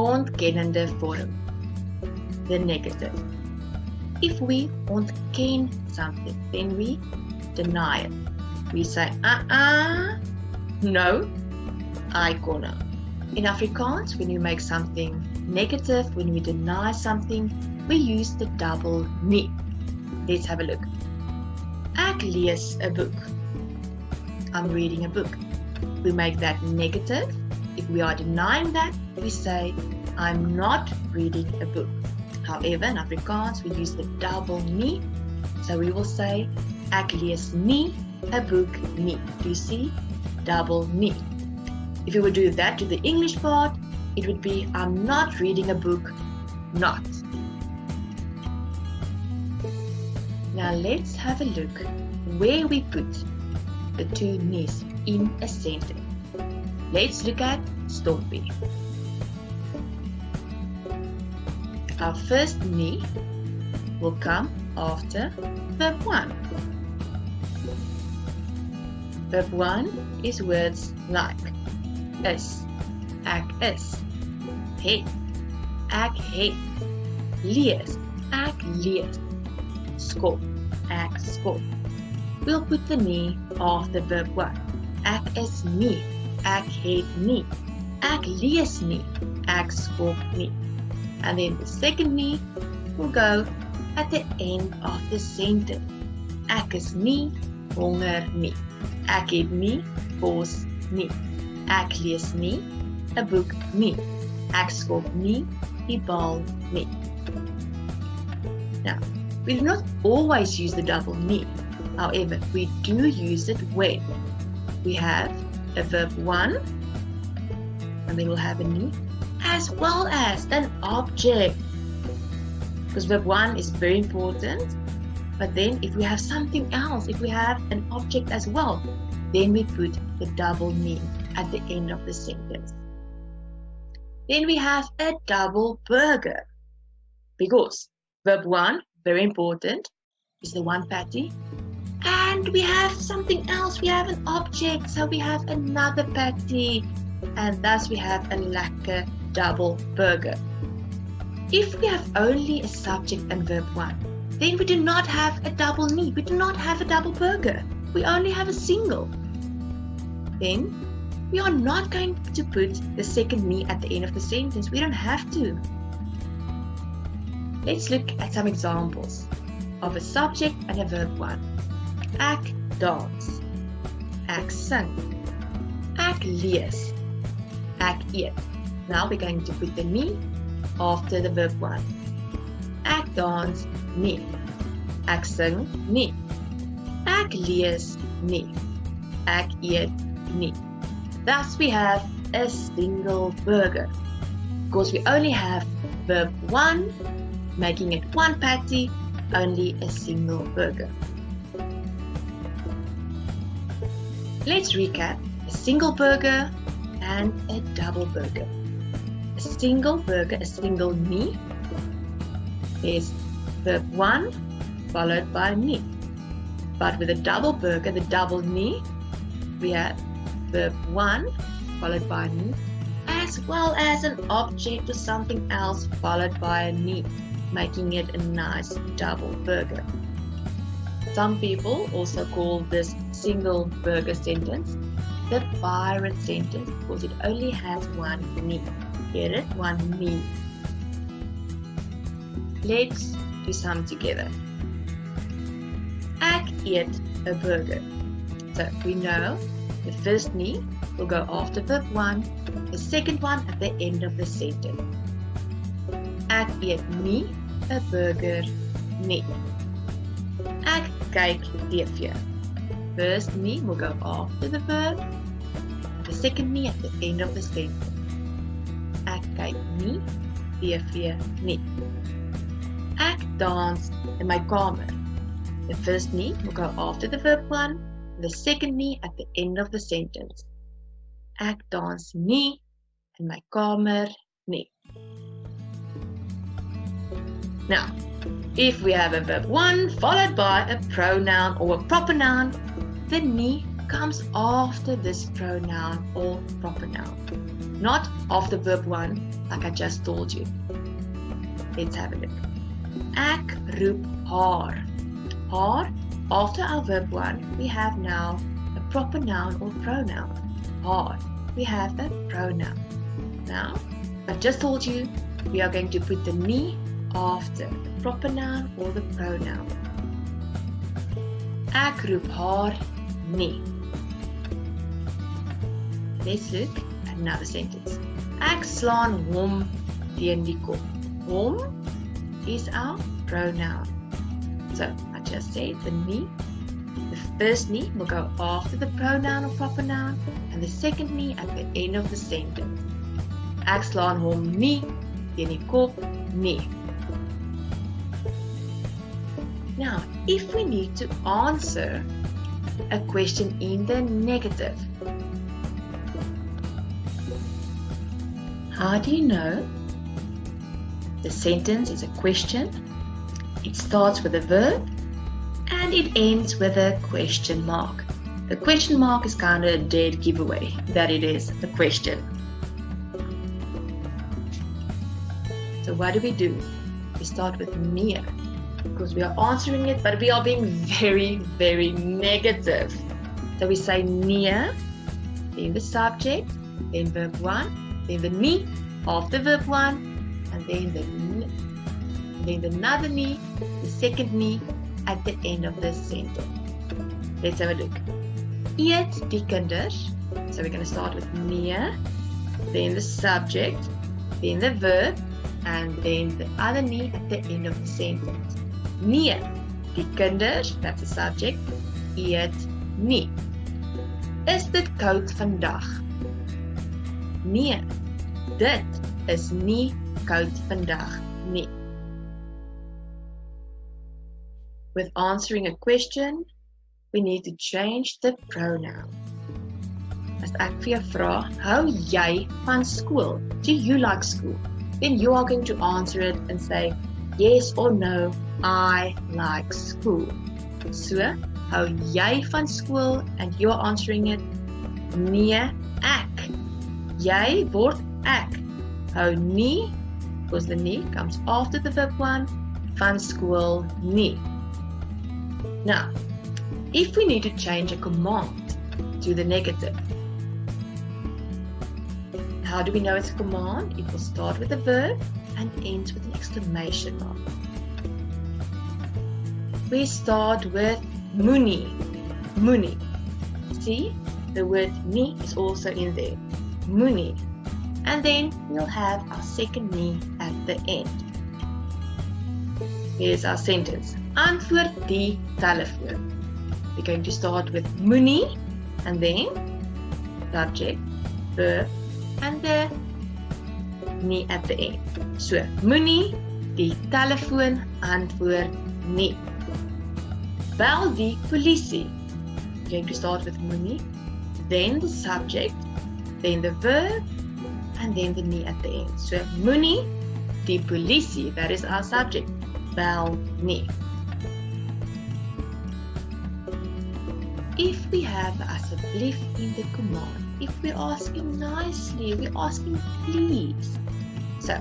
ontkennende vorm, the negative. If we ontken something, then we deny it. We say, no, I corner. In Afrikaans, when we make something negative, when we deny something, we use the double nie. Let's have a look. Ek lees 'n boek. I'm reading a book. We make that negative. If we are denying that, we say, I'm not reading a book. However, in Afrikaans, we use the double nie. So we will say, ek lees nie 'n boek nie. Do you see? Double nie. If we would do that to the English part, it would be, I'm not reading a book, not. Now let's have a look where we put the two nies in a sentence. Let's look at stompie. Our first nie will come after verb 1. Verb 1 is words like is, ek is, het, ek het, lees, ek lees, skop, ek skop. We'll put the nie after verb 1. Ek is nie, ek het nie, ek lees nie, ek skop nie. And then the second nie will go at the end of the sentence. Ek is nie honger nie, ek het nie kos nie, ek lees nie 'n boek nie, ek skop nie die bal nie. Now, we do not always use the double nie. However, we do use it when we have a verb 1 and then we'll have a nie as well as an object. Because verb 1 is very important, but then if we have something else, if we have an object as well, then we put the double nie at the end of the sentence. Then we have a double burger. Because verb 1, very important, is the one patty. And we have something else, we have an object, so we have another patty. And thus we have a lekker double burger. If we have only a subject and verb 1, then we do not have a double nie, we do not have a double burger. We only have a single. Then we are not going to put the second nie at the end of the sentence. We don't have to. Let's look at some examples of a subject and a verb 1. Ek dans, ek sing, ek lees, ek eet. Now we're going to put the nie after the verb 1. Ek dans nie, ek sing nie, ek lees nie, ek eet nie. Thus we have a single burger. Because we only have verb 1, making it one patty, only a single burger. Let's recap a single burger and a double burger. A single burger, a single nie, is verb 1 followed by nie. But with a double burger, the double nie, we have verb 1 followed by nie, as well as an object or something else followed by a nie, making it a nice double burger. Some people also call this single burger sentence the pirate sentence because it only has one nie. Get it? One nie. Let's do some together. Ek eet 'n burger. So we know the first nie will go after verb 1, the second one at the end of the sentence. Ek eet nie 'n burger nie. Ek kyk TV. First nie will go after the verb, the second nie at the end of the sentence. Ek kyk nie TV nie. Ek dans in my kamer. The first nie will go after the verb 1, the second nie at the end of the sentence. Ek dans nie in my kamer nie. Now, if we have a verb 1 followed by a pronoun or a proper noun, the nie comes after this pronoun or proper noun. not after verb 1 like I just told you. Let's have a look. Ek roep haar. Haar, after our verb 1, we have now a proper noun or pronoun. Haar, we have a pronoun. Now, I've just told you we are going to put the nie after the proper noun or the pronoun. Ek roep haar nie. Let's look at another sentence. Ek slaan hom teen die kop. Hom is our pronoun. So, I just said the nie. The first nie will go after the pronoun or proper noun, and the second nie at the end of the sentence. Ek slaan hom nie teen die kop nie. Now, if we need to answer a question in the negative, how do you know? The sentence is a question, it starts with a verb, and it ends with a question mark. The question mark is kind of a dead giveaway that it is a question. So what do? We start with nee, because we are answering it, but we are being very, very negative. So we say nee, then the subject, then verb 1, then the nie after verb 1, and then the another nie, the second nie at the end of the sentence. Let's have a look. Eet die kinders. So we're going to start with nee, then the subject, then the verb, and then the other nie at the end of the sentence. Nee, die kinders, that's the subject, eet nie. Is dit koud vandag? Nee, dit is nie koud vandag nie. With answering a question, we need to change the pronoun. As ek vir jou vra, hou jy van school? Do you like school? Then you are going to answer it and say, yes or no, I like school. So, hou jy van school? And you are answering it, nee, ek. Jy word ek. Hou nie, because the nie comes after the verb 1, van school nie. Now, if we need to change a command to the negative, how do we know it's a command? It will start with a verb and ends with an exclamation mark. We start with moenie. Moenie. See, the word nie is also in there. Moenie. And then we'll have our second nie at the end. Here's our sentence. Antwoord die telefoon. We're going to start with moenie and then subject, verb, and the nie at the end. So, moenie die telefoon antwoord nie. Bel die polisie. We're going to start with moenie, then the subject, then the verb, and then the nie at the end. So, moenie die polisie, that is our subject. Bel nie. If we have asseblief in the command, if we're asking nicely, we're asking please. So,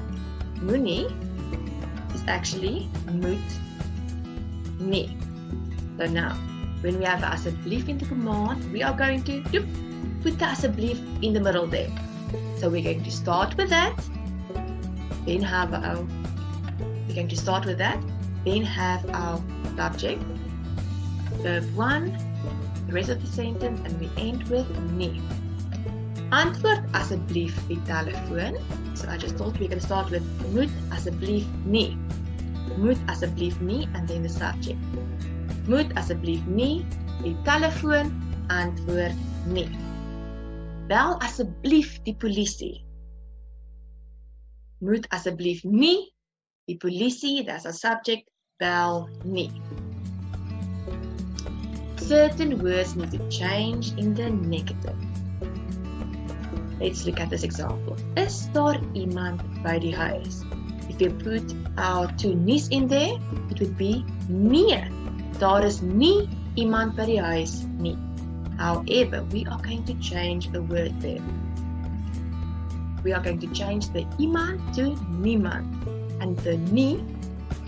moenie is actually moet nie. So now, when we have asseblief in the command, we are going to put the asseblief in the middle there. So we're going to start with that, then have our, we're going to start with that, then have our subject, verb 1, the rest of the sentence, and we end with nie. Antwoord asseblief die telefoon. So I just thought we're going to start with moet asseblief nie. Moet asseblief nie, and then the subject. Moet asseblief nie die telefoon antwoord nie. Bel asseblief die polisie. Moet asseblief nie die polisie, that's a subject, bel nie. Certain words need to change in the negative. Let's look at this example. Is daar iemand by die huis? If we put our two nies in there, it would be nee. Daar is nie iemand by die huis nie. However, we are going to change the word there. we are going to change the iemand to niemand. And the nie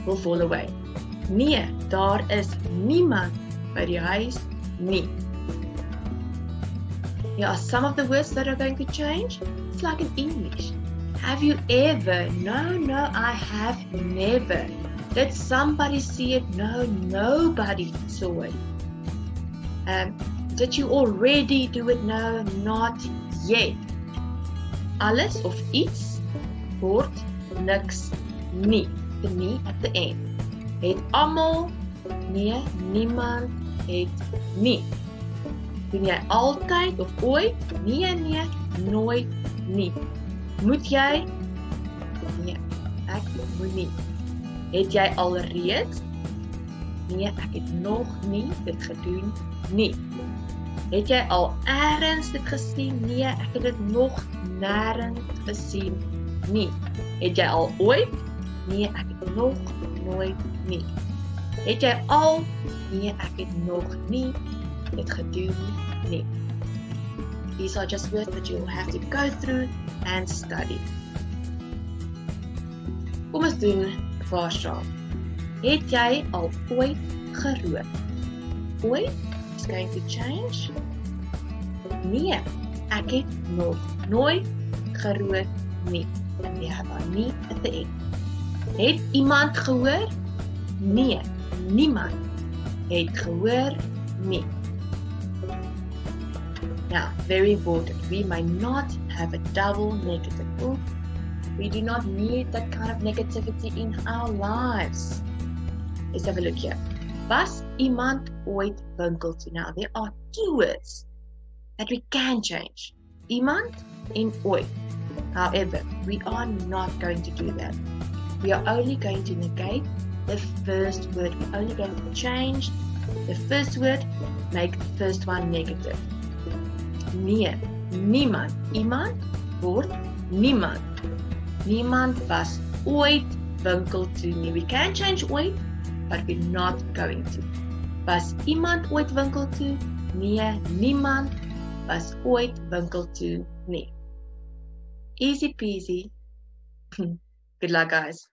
will fall away. Nee, daar is niemand by die huis nie. Here are some of the words that are going to change. It's like in English. Have you ever? No, I have never. Did somebody see it? No, nobody saw it. Did you already do it? No, not yet. Alles of iets word niks nie. The nie at the end. Het almal? Nee, niemand het nie. Doen jy altyd of ooit? Nee, nooit nie. Moet jy? Nee, ek moet nie. Het jy alreeds? Nee, ek het nog nie dit gedoen nie. Het jy al ergens dit gesien? Nee, ek het dit nog nêrens gesien nie. Het jy al ooit? Nee, ek het nog nooit nie. Het jy al? Nee, ek het nog nie dit gedoen nie. These are just words that you'll have to go through and study. Kom ons doen 'n vraag. Het jy al ooit gerook? Ooit is going to change. Nee, ek het nog nooit gerook nie. And we have our nie at the end. Het iemand gehoor? Nee, niemand het gehoor nie. Now, very important, we may not have a double negative. Ooh, we do not need that kind of negativity in our lives. Let's have a look here. Was iemand ooit winkel toe? Now, there are two words that we can change. Iemand and ooit. However, we are not going to do that. We are only going to negate the first word. We're only going to change the first word, make the first one negative. Nee, niemand. Iemand word niemand. Niemand was ooit winkel toe nie. We can change ooit, but we're not going to. Was iemand ooit winkel toe? Nee, niemand was ooit winkel toe nie. Easy peasy. Good luck, guys.